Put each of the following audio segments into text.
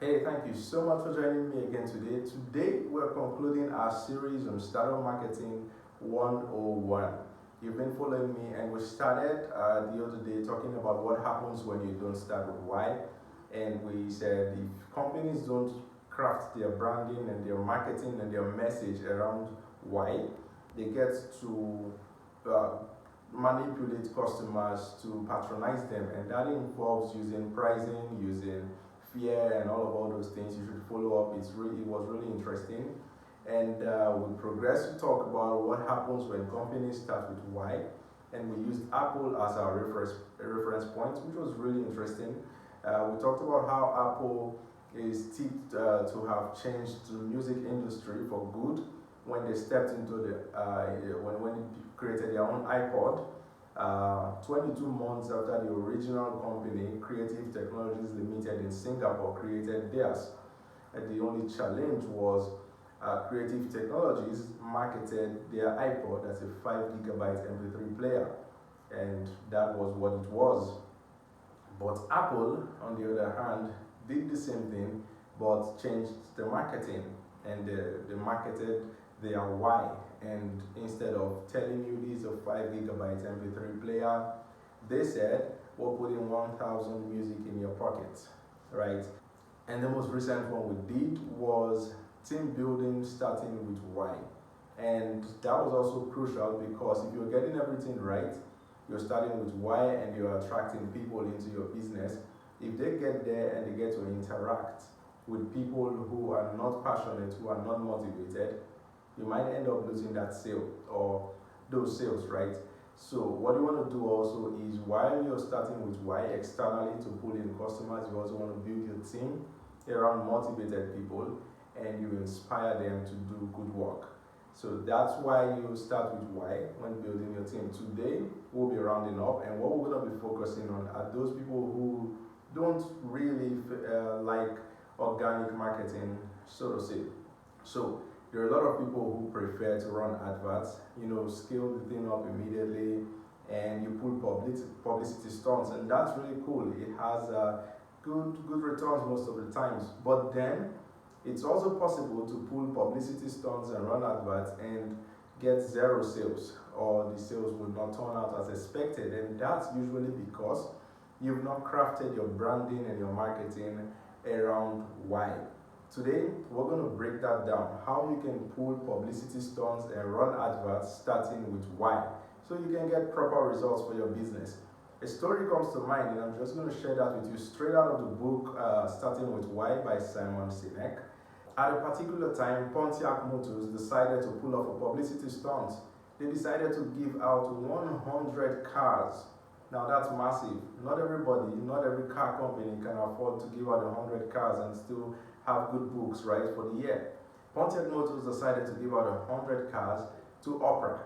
Hey, thank you so much for joining me again today. Today, we're concluding our series on Startup Marketing 101. You've been following me, and we started the other day talking about what happens when you don't start with why. And we said if companies don't craft their branding and their marketing and their message around why, they get to uh, manipulate customers to patronize them, and that involves using pricing, using fear, and all those things. You should follow up. It was really interesting, and we progressed to talk about what happens when companies start with why, and we used Apple as our reference point, which was really interesting. We talked about how Apple is tipped to have changed the music industry for good when they stepped into when they created their own iPod. 22 months after the original company, Creative Technologies Limited in Singapore, created theirs. And the only challenge was Creative Technologies marketed their iPod as a 5 gigabyte MP3 player, and that was what it was. But Apple, on the other hand, did the same thing but changed the marketing, and they marketed their why. And instead of telling you this is a 5 gigabyte MP3 player, they said we're putting 1000 music in your pocket, right? And the most recent one we did was team building starting with why. And that was also crucial because if you're getting everything right, you're starting with why and you're attracting people into your business. If they get there and they get to interact with people who are not passionate, who are not motivated, you might end up losing that sale or those sales, right? So what you want to do also is while you're starting with why externally to pull in customers, you also want to build your team around motivated people and you inspire them to do good work. So that's why you start with why when building your team. Today we'll be rounding up, and what we're going to be focusing on are those people who don't really like organic marketing, so to say. So there are a lot of people who prefer to run adverts, scale the thing up immediately, and you pull publicity stunts, and that's really cool. It has good returns most of the times. But then it's also possible to pull publicity stunts and run adverts and get zero sales, or the sales will not turn out as expected, and that's usually because you've not crafted your branding and your marketing around why. Today, we're going to break that down, how you can pull publicity stunts and run adverts starting with why, so you can get proper results for your business. A story comes to mind, and I'm just going to share that with you straight out of the book Starting with Why by Simon Sinek. At a particular time, Pontiac Motors decided to pull off a publicity stunt. They decided to give out 100 cars. Now that's massive. Not every car company can afford to give out 100 cars and still have good books, right, for the year. Pontiac Motors decided to give out 100 cars to Oprah,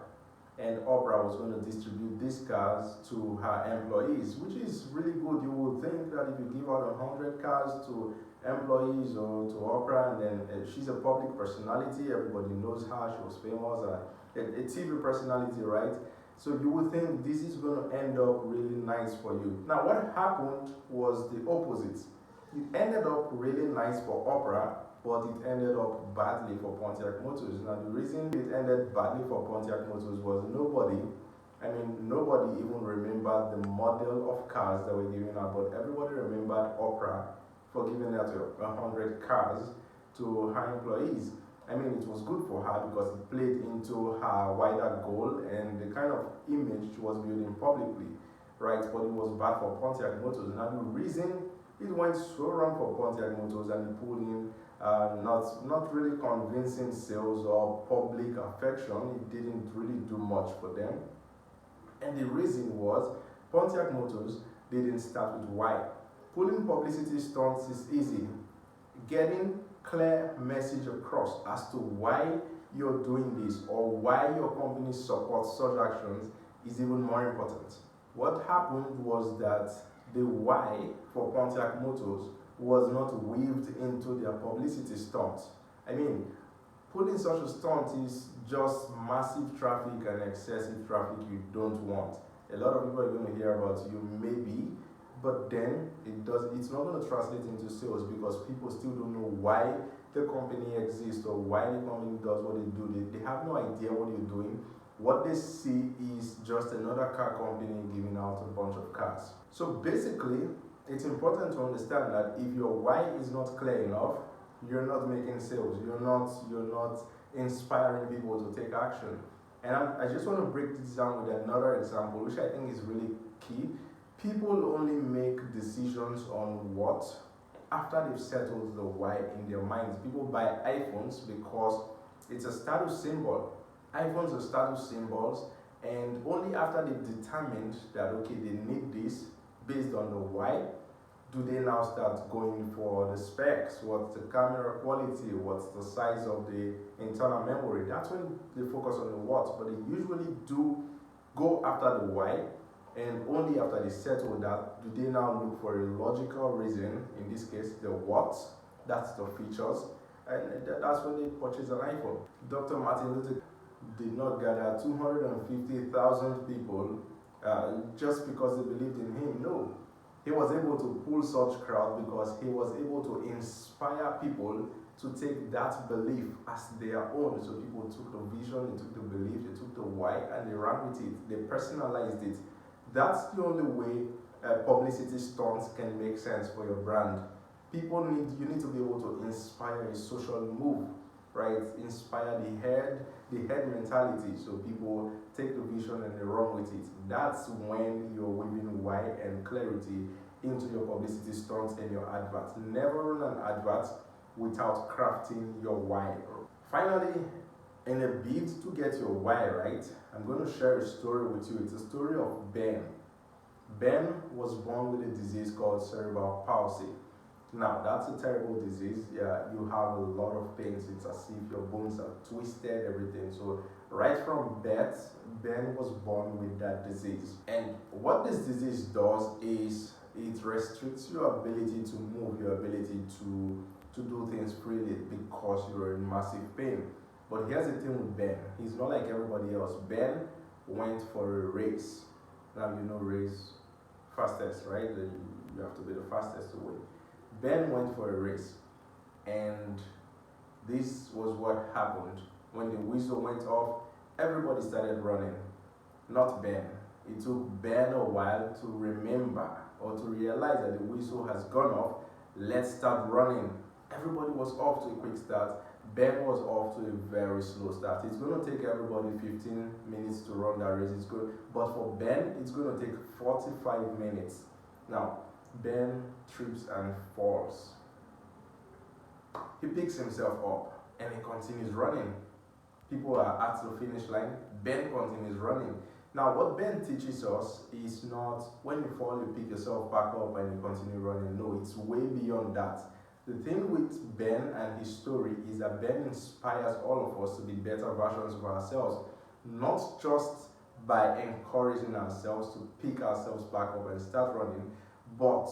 and Oprah was going to distribute these cars to her employees, which is really good. You would think that if you give out 100 cars to employees or to Oprah, and then she's a public personality, everybody knows her, she was famous, a TV personality, right? So you would think this is going to end up really nice for you. Now, what happened was the opposite. It ended up really nice for Oprah, but it ended up badly for Pontiac Motors. Now, the reason it ended badly for Pontiac Motors was nobody even remembered the model of cars that were given out, but everybody remembered Oprah for giving out 100 cars to her employees. It was good for her because it played into her wider goal and the kind of image she was building publicly, right? But it was bad for Pontiac Motors. Now, the reason it went so wrong for Pontiac Motors and it pulled in not really convincing sales or public affection, it didn't really do much for them. And the reason was Pontiac Motors didn't start with why. Pulling publicity stunts is easy. Getting clear message across as to why you're doing this or why your company supports such actions is even more important. What happened was that the why for Pontiac Motors was not weaved into their publicity stunt. Pulling such a stunt is just massive traffic and excessive traffic you don't want. A lot of people are going to hear about you maybe, but then it's not going to translate into sales because people still don't know why the company exists or why the company does what they do. They have no idea what you're doing. What they see is just another car company giving out a bunch of cars. So basically, it's important to understand that if your why is not clear enough, you're not making sales. You're not inspiring people to take action. And I just want to break this down with another example, which I think is really key. People only make decisions on what after they've settled the why in their minds. People buy iPhones because it's a status symbol. iPhones are status symbols, and only after they've determined that okay, they need this based on the why, do they now start going for the specs, what's the camera quality, what's the size of the internal memory. That's when they focus on the what, but they usually do go after the why, and only after they settle that do they now look for a logical reason, in this case the what, that's the features, and that's when they purchase an iPhone. Dr. Martin Luther did not gather 250,000 people just because they believed in him. No, he was able to pull such crowd because he was able to inspire people to take that belief as their own. So people took the vision, they took the belief, they took the why, and they ran with it. They personalized it. That's the only way publicity stunts can make sense for your brand. You need to be able to inspire a social move, right? Inspire the head mentality, so people take the vision and they run with it. That's when you're weaving why and clarity into your publicity stunts and your adverts. Never run an advert without crafting your why. Finally, in a bid to get your why right, I'm going to share a story with you. It's a story of Ben. Ben was born with a disease called cerebral palsy. Now, that's a terrible disease. Yeah, you have a lot of pains. It's as if your bones are twisted, everything. So, right from birth, Ben was born with that disease. And what this disease does is it restricts your ability to move, your ability to do things freely because you're in massive pain. But here's the thing with Ben. He's not like everybody else. Ben went for a race. Now, you know race, fastest, right? You have to be the fastest to win. Ben went for a race, and this was what happened. When the whistle went off, everybody started running, not Ben. It took Ben a while to remember or to realize that the whistle has gone off. Let's start running. Everybody was off to a quick start. Ben was off to a very slow start. It's going to take everybody 15 minutes to run that race. It's good, but for Ben, it's going to take 45 minutes. Now, Ben trips and falls. He picks himself up and he continues running. People are at the finish line. Ben continues running. Now, what Ben teaches us is not when you fall, you pick yourself back up and you continue running. No, it's way beyond that. The thing with Ben and his story is that Ben inspires all of us to be better versions of ourselves, not just by encouraging ourselves to pick ourselves back up and start running, but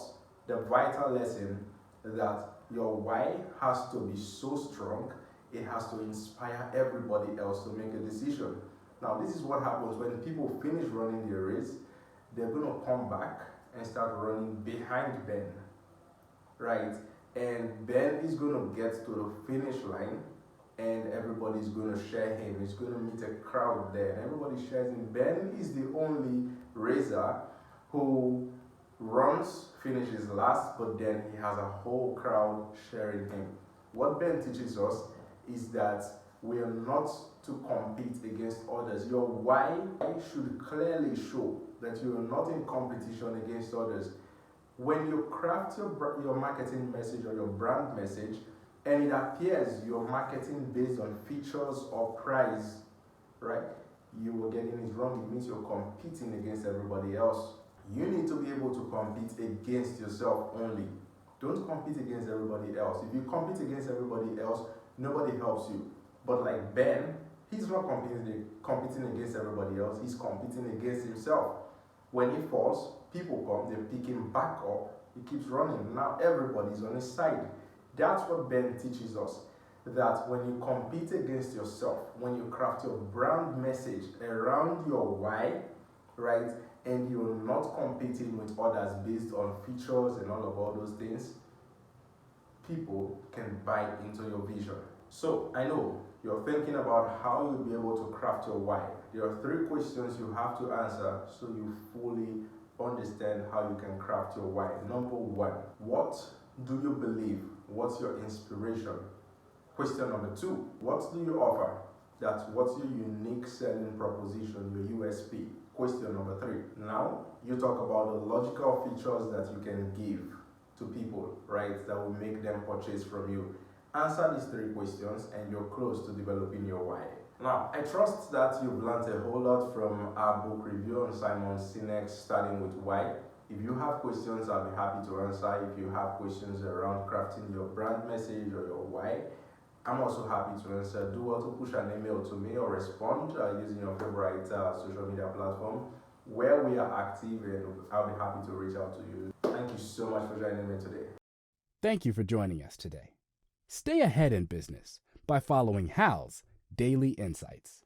the vital lesson that your why has to be so strong, it has to inspire everybody else to make a decision. Now, this is what happens when people finish running their race. They're going to come back and start running behind Ben, right? And Ben is going to get to the finish line, and everybody's going to share him. He's going to meet a crowd there, and everybody shares him. Ben is the only racer who finishes last, but then he has a whole crowd sharing him. What Ben teaches us is that we are not to compete against others. Your why should clearly show that you are not in competition against others. When you craft your marketing message or your brand message, and it appears you're marketing based on features or price, right? You are getting it wrong. It means you're competing against everybody else. You need to be able to compete against yourself only. Don't compete against everybody else. If you compete against everybody else, nobody helps you. But like Ben, he's not competing against everybody else. He's competing against himself. When he falls, people come, they pick him back up. He keeps running. Now everybody's on his side. That's what Ben teaches us. That when you compete against yourself, when you craft your brand message around your why, right, and you're not competing with others based on features and all those things, people can buy into your vision. So I know you're thinking about how you'll be able to craft your why. There are 3 questions you have to answer so you fully understand how you can craft your why. Number 1, what do you believe? What's your inspiration? Question number 2, what do you offer? That's what's your unique selling proposition, your USP. Question number 3, now you talk about the logical features that you can give to people, right, that will make them purchase from you. Answer these 3 questions and you're close to developing your why. Now, I trust that you've learned a whole lot from our book review on Simon Sinek's Starting with Why. If you have questions, I'll be happy to answer. If you have questions around crafting your brand message or your why, I'm also happy to answer. Do also push an email to me or respond using your favorite social media platform where we are active, and I'll be happy to reach out to you. Thank you so much for joining me today. Thank you for joining us today. Stay ahead in business by following Hal's Daily Insights.